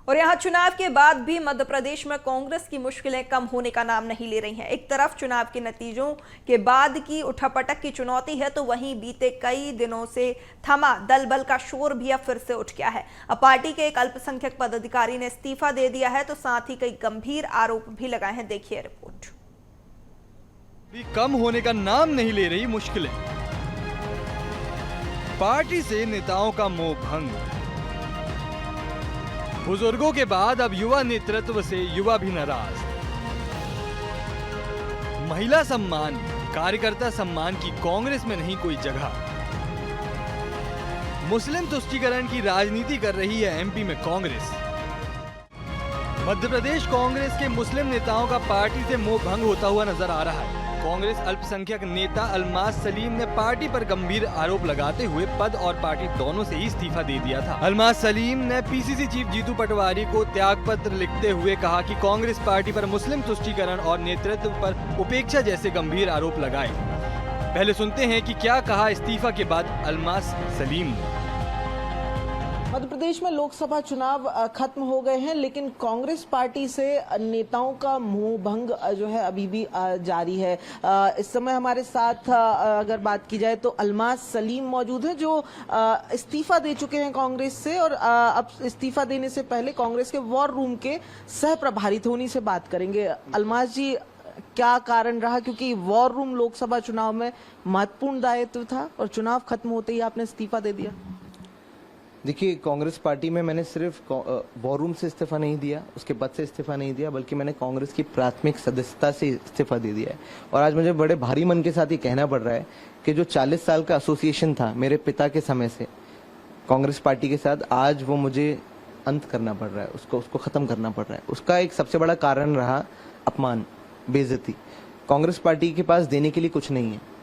और यहाँ चुनाव के बाद भी मध्य प्रदेश में कांग्रेस की मुश्किलें कम होने का नाम नहीं ले रही हैं। एक तरफ चुनाव के नतीजों के बाद की उठापटक की चुनौती है, तो वहीं बीते कई दिनों से थमा दल बल का शोर भी अब फिर से उठ गया है। अब पार्टी के एक अल्पसंख्यक पदाधिकारी ने इस्तीफा दे दिया है, तो साथ ही कई गंभीर आरोप भी लगाए हैं। देखिए रिपोर्ट। भी कम होने का नाम नहीं ले रही मुश्किलें। पार्टी से नेताओं का मोह भंग। बुजुर्गों के बाद अब युवा नेतृत्व से युवा भी नाराज। महिला सम्मान, कार्यकर्ता सम्मान की कांग्रेस में नहीं कोई जगह। मुस्लिम तुष्टीकरण की राजनीति कर रही है एमपी में कांग्रेस। मध्य प्रदेश कांग्रेस के मुस्लिम नेताओं का पार्टी से मोह भंग होता हुआ नजर आ रहा है। कांग्रेस अल्पसंख्यक नेता अलमास सलीम ने पार्टी पर गंभीर आरोप लगाते हुए पद और पार्टी दोनों से ही इस्तीफा दे दिया था। अलमास सलीम ने पीसीसी चीफ जीतू पटवारी को त्याग पत्र लिखते हुए कहा कि कांग्रेस पार्टी पर मुस्लिम तुष्टीकरण और नेतृत्व पर उपेक्षा जैसे गंभीर आरोप लगाए। पहले सुनते हैं कि क्या कहा इस्तीफा के बाद अलमास सलीम ने। मध्य प्रदेश में लोकसभा चुनाव खत्म हो गए हैं, लेकिन कांग्रेस पार्टी से नेताओं का मोह भंग जो है अभी भी जारी है। इस समय हमारे साथ अगर बात की जाए तो अलमास सलीम मौजूद हैं, जो इस्तीफा दे चुके हैं कांग्रेस से, और अब इस्तीफा देने से पहले कांग्रेस के वॉर रूम के सह प्रभारी थे, उन्हीं से बात करेंगे। अलमास जी, क्या कारण रहा, क्योंकि वॉर रूम लोकसभा चुनाव में महत्वपूर्ण दायित्व था और चुनाव खत्म होते ही आपने इस्तीफा दे दिया? देखिए, कांग्रेस पार्टी में मैंने सिर्फ वॉर रूम से इस्तीफा नहीं दिया, उसके पद से इस्तीफा नहीं दिया, बल्कि मैंने कांग्रेस की प्राथमिक सदस्यता से इस्तीफा दे दिया है। और आज मुझे बड़े भारी मन के साथ ये कहना पड़ रहा है कि जो 40 साल का एसोसिएशन था मेरे पिता के समय से कांग्रेस पार्टी के साथ, आज वो मुझे अंत करना पड़ रहा है, उसको खत्म करना पड़ रहा है। उसका एक सबसे बड़ा कारण रहा अपमान, बेइज्जती। कांग्रेस पार्टी के पास देने के लिए कुछ नहीं है।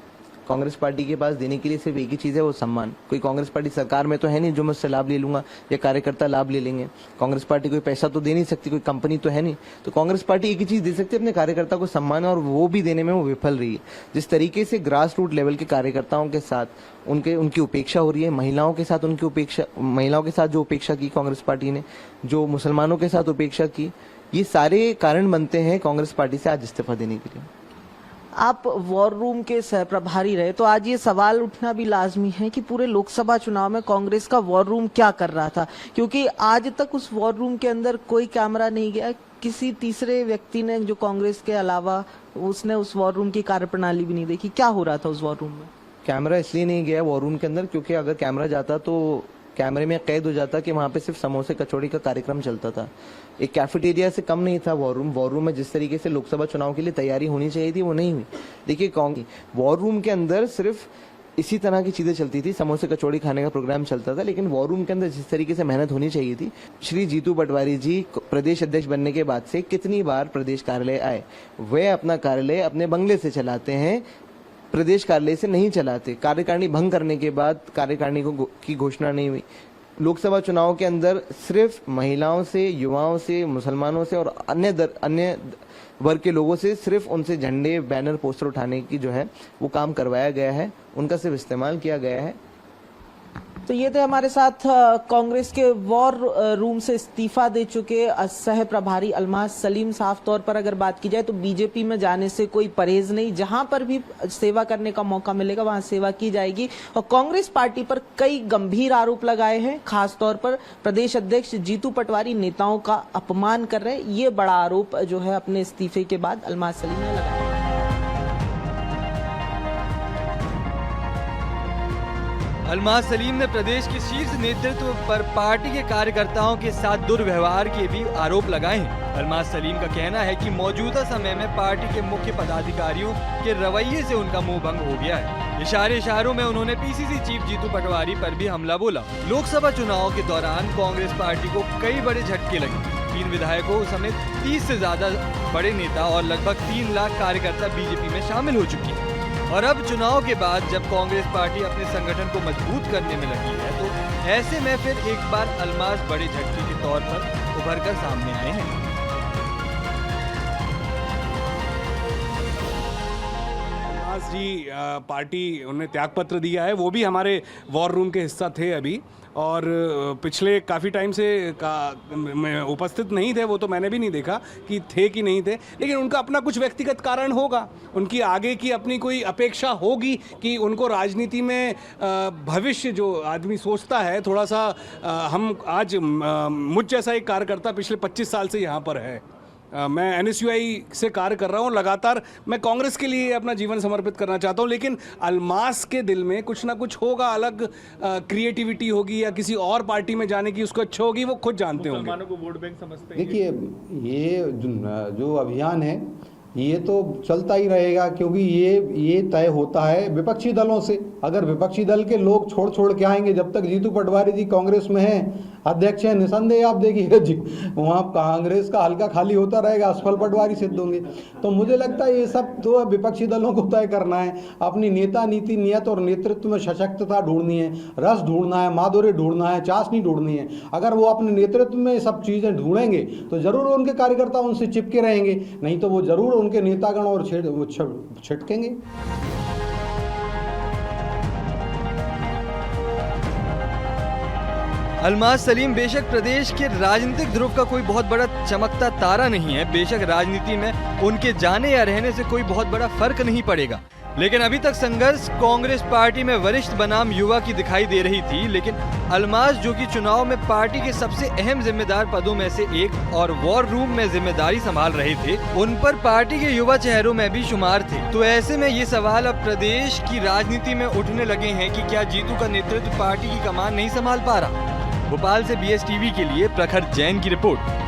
कांग्रेस पार्टी के पास देने के लिए सिर्फ एक ही चीज है, वो सम्मान। कोई कांग्रेस पार्टी सरकार में तो है नहीं जो मैं उससे लाभ ले लूंगा या कार्यकर्ता लाभ ले लेंगे। कांग्रेस पार्टी कोई पैसा तो दे नहीं सकती, कोई कंपनी तो है नहीं। तो कांग्रेस पार्टी एक ही चीज दे सकती है, अपने कार्यकर्ता को सम्मान, और वो भी देने में वो विफल रही है। जिस तरीके से ग्रास रूट लेवल के कार्यकर्ताओं के साथ उनकी उपेक्षा हो रही है, महिलाओं के साथ महिलाओं के साथ जो उपेक्षा की कांग्रेस पार्टी ने, जो मुसलमानों के साथ उपेक्षा की, ये सारे कारण बनते हैं कांग्रेस पार्टी से आज इस्तीफा देने के लिए। आप वॉर रूम के सह प्रभारी रहे, तो आज ये सवाल उठना भी लाजमी है कि पूरे लोकसभा चुनाव में कांग्रेस का वॉर रूम क्या कर रहा था, क्योंकि आज तक उस वॉर रूम के अंदर कोई कैमरा नहीं गया। किसी तीसरे व्यक्ति ने, जो कांग्रेस के अलावा, उसने उस वॉर रूम की कार्यप्रणाली भी नहीं देखी। क्या हो रहा था उस वॉर रूम में? कैमरा इसलिए नहीं गया वॉर रूम के अंदर क्योंकि अगर कैमरा जाता तो कैमरे में कैद हो जाता कि वहां पे सिर्फ समोसे कचौड़ी का कार्यक्रम चलता था। एक कैफेटेरिया से कम नहीं था वॉर रूम। वॉर रूम में जिस तरीके से लोकसभा चुनाव के लिए तैयारी होनी चाहिए थी, वो नहीं हुई। देखिए, वॉर रूम के अंदर सिर्फ इसी तरह की चीजें चलती थी, समोसे कचौड़ी खाने का प्रोग्राम चलता था, लेकिन वॉर रूम के अंदर जिस तरीके से मेहनत होनी चाहिए थी। श्री जीतू पटवारी जी प्रदेश अध्यक्ष बनने के बाद से कितनी बार प्रदेश कार्यालय आए। वे अपना कार्यालय अपने बंगले से चलाते हैं, प्रदेश कार्यालय से नहीं चलाते। कार्यकारिणी भंग करने के बाद कार्यकारिणी की घोषणा नहीं हुई। लोकसभा चुनाव के अंदर सिर्फ महिलाओं से, युवाओं से, मुसलमानों से और अन्य वर्ग के लोगों से सिर्फ उनसे झंडे, बैनर, पोस्टर उठाने की जो है वो काम करवाया गया है, उनका सिर्फ इस्तेमाल किया गया है। तो ये थे हमारे साथ कांग्रेस के वॉर रूम से इस्तीफा दे चुके सह प्रभारी अलमास सलीम। साफ तौर पर अगर बात की जाए तो बीजेपी में जाने से कोई परहेज नहीं, जहां पर भी सेवा करने का मौका मिलेगा वहां सेवा की जाएगी। और कांग्रेस पार्टी पर कई गंभीर आरोप लगाए हैं, खासतौर पर प्रदेश अध्यक्ष जीतू पटवारी नेताओं का अपमान कर रहे हैं। ये बड़ा आरोप जो है अपने इस्तीफे के बाद अलमास सलीम ने लगाया। अलमास सलीम ने प्रदेश के शीर्ष नेतृत्व पर पार्टी के कार्यकर्ताओं के साथ दुर्व्यवहार के भी आरोप लगाए हैं। अलमास सलीम का कहना है कि मौजूदा समय में पार्टी के मुख्य पदाधिकारियों के रवैये से उनका मुंह भंग हो गया है। इशारों में उन्होंने पीसीसी चीफ जीतू पटवारी पर भी हमला बोला। लोकसभा चुनाव के दौरान कांग्रेस पार्टी को कई बड़े झटके लगे। 3 विधायकों समेत 30 से ज्यादा बड़े नेता और लगभग 3 लाख कार्यकर्ता बीजेपी में शामिल हो चुकी है। और अब चुनाव के बाद जब कांग्रेस पार्टी अपने संगठन को मजबूत करने में लगी है, तो ऐसे में फिर एक बार अलमास बड़े झटके के तौर पर उभर कर सामने आए हैं। अलमास जी पार्टी उन्हें त्यागपत्र दिया है, वो भी हमारे वॉर रूम के हिस्सा थे अभी, और पिछले काफ़ी टाइम से मैं उपस्थित नहीं थे, वो तो मैंने भी नहीं देखा कि थे कि नहीं थे, लेकिन उनका अपना कुछ व्यक्तिगत कारण होगा, उनकी आगे की अपनी कोई अपेक्षा होगी कि उनको राजनीति में भविष्य जो आदमी सोचता है थोड़ा सा हम आज मुझ जैसा एक कार्यकर्ता पिछले 25 साल से यहाँ पर है, मैं एनएसयूआई से कार्य कर रहा हूँ लगातार, मैं कांग्रेस के लिए अपना जीवन समर्पित करना चाहता हूँ, लेकिन अलमास के दिल में कुछ ना कुछ होगा, अलग क्रिएटिविटी होगी या किसी और पार्टी में जाने की उसको इच्छा होगी, वो खुद जानते होंगे। मुसलमानों को वोट बैंक समझते हैं। देखिए, ये जो अभियान है ये तो चलता ही रहेगा, क्योंकि ये तय होता है विपक्षी दलों से। अगर विपक्षी दल के लोग छोड़ के आएंगे, जब तक जीतू पटवारी जी कांग्रेस में हैं, अध्यक्ष हैं, निसंदेह आप देखिए वहाँ कांग्रेस का हल्का खाली होता रहेगा, असफल पटवारी सिद्ध होंगे। तो मुझे लगता है ये सब तो विपक्षी दलों को तय करना है, अपनी नेता नीति नियत और नेतृत्व में सशक्तता ढूंढनी है, रस ढूंढना है, माधुर्य ढूंढना है, चाशनी ढूंढनी है। अगर वो अपने नेतृत्व में सब चीज़ें ढूंढेंगे तो जरूर उनके कार्यकर्ता उनसे चिपके रहेंगे, नहीं तो वो जरूर उनके नेतागण और छिटकेंगे। अलमास सलीम बेशक प्रदेश के राजनीतिक ध्रुव का कोई बहुत बड़ा चमकता तारा नहीं है, बेशक राजनीति में उनके जाने या रहने से कोई बहुत बड़ा फर्क नहीं पड़ेगा, लेकिन अभी तक संघर्ष कांग्रेस पार्टी में वरिष्ठ बनाम युवा की दिखाई दे रही थी। लेकिन अलमास, जो कि चुनाव में पार्टी के सबसे अहम जिम्मेदार पदों में से एक और वॉर रूम में जिम्मेदारी संभाल रहे थे, उन पर पार्टी के युवा चेहरों में भी शुमार थे। तो ऐसे में ये सवाल अब प्रदेश की राजनीति में उठने लगे हैं कि क्या जीतू का नेतृत्व पार्टी की कमान नहीं संभाल पा रहा। भोपाल से BSTV के लिए प्रखर जैन की रिपोर्ट।